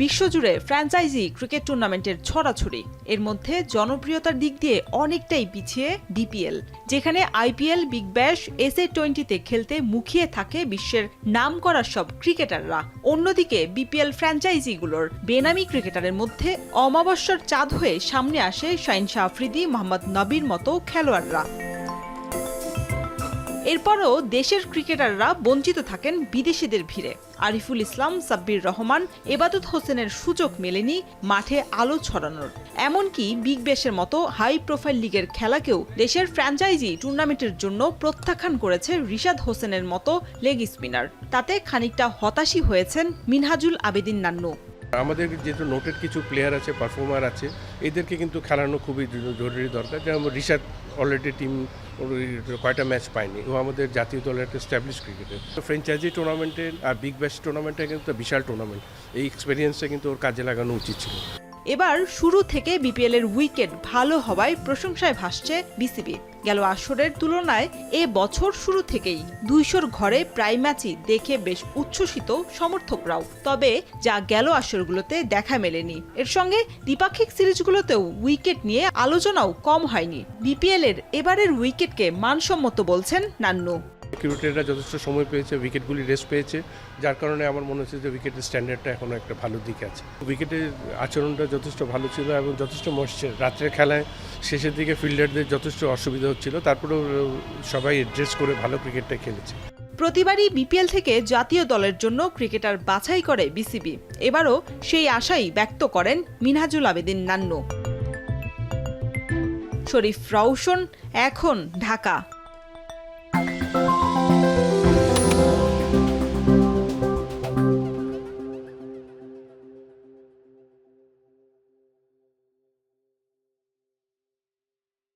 বিশ্বজুড়ে franchise cricket টুর্নামেন্টের ছড়াছড়ি। এর মধ্যে জনপ্রিয়তার দিক দিয়ে অনেকটাই পিছিয়ে বিপিএল, যেখানে আইপিএল, বিগ ব্যাশ, SA20-তে খেলতে মুখিয়ে থাকে বিশ্বের নামকরা সব ক্রিকেটাররা। অন্যদিকে বিপিএল ফ্র্যাঞ্চাইজিগুলোর বেনামি ক্রিকেটারের মধ্যে অমাবস্যার চাঁদ হয়ে সামনে আসে শাহিন শাহ আফ্রিদি, মোহাম্মদ নবীর মতো খেলোয়াড়রা। এরপরও দেশের ক্রিকেটাররা বঞ্চিত থাকেন বিদেশিদের ভিড়ে। আরিফুল ইসলাম, সাব্বির রহমান, এবাদত হোসেনের সুযোগ মেলেনি মাঠে আলো ছড়ানোর। এমনকি বিগ ব্যাশের মতো হাই প্রোফাইল লিগের খেলাকেও দেশের ফ্র্যাঞ্চাইজি টুর্নামেন্টের জন্য প্রত্যাখ্যান করেছে রিশাদ হোসেনের মতো লেগ স্পিনার। তাতে খানিকটা হতাশই হয়েছেন মিনহাজুল আবেদিন নান্নু। আমাদের যেহেতু নোটেড কিছু প্লেয়ার আছে, পারফর্মার আছে, এদেরকে কিন্তু খেলানো খুবই জরুরি দরকার। যেমন রিশাদ অলরেডি টিম কয়টা ম্যাচ পায়নি, ও আমাদের জাতীয় দলের একটা স্ট্যাবলিশ ক্রিকেটার। ফ্র্যাঞ্চাইজি টুর্নামেন্টে আর বিগ ব্যাশ টুর্নামেন্টে কিন্তু বিশাল টুর্নামেন্ট, এই এক্সপেরিয়েন্সটা কিন্তু ওর কাজে লাগানো উচিত ছিল। এবার শুরু থেকে বিপিএল এর উইকেট ভালো হওয়ায় প্রশংসায় ভাসছে বিসিবি। গেল আসরের তুলনায় এ বছর শুরু থেকেই 200-র ঘরে প্রায় ম্যাচই দেখে বেশ উচ্ছ্বসিত সমর্থকরাও। তবে যা গেল আসরগুলোতে দেখা মেলেনি। এর সঙ্গে দ্বিপাক্ষিক সিরিজগুলোতেও উইকেট নিয়ে আলোচনাও কম হয়নি। বিপিএল এর এবারের উইকেটকে মানসম্মত বলছেন নান্নু। ক্রিকেটাররা যথেষ্ট সময় পেয়েছে, উইকেটগুলি রেস্ট পেয়েছে, যার কারণে আমার মনে হচ্ছে যে উইকেটের স্ট্যান্ডার্ডটা এখনো একটা ভালো দিকে আছে। উইকেটের আচরণটা যথেষ্ট ভালো ছিল এবং যথেষ্ট ময়েশ্চার। রাত্রের খেলায় শেষের দিকে ফিল্ডারদের যথেষ্ট অসুবিধা হচ্ছিল, তারপরেও সবাই অ্যাড্রেস করে ভালো ক্রিকেটটা খেলেছে। প্রতিবারই বিপিএল থেকে জাতীয় দলের জন্য ক্রিকেটার বাছাই করে বিসিবি। এবারও সেই আশাই ব্যক্ত করেন মিনহাজুল আবেদিন নান্নু। শরীফ রাউশন, এখন, ঢাকা।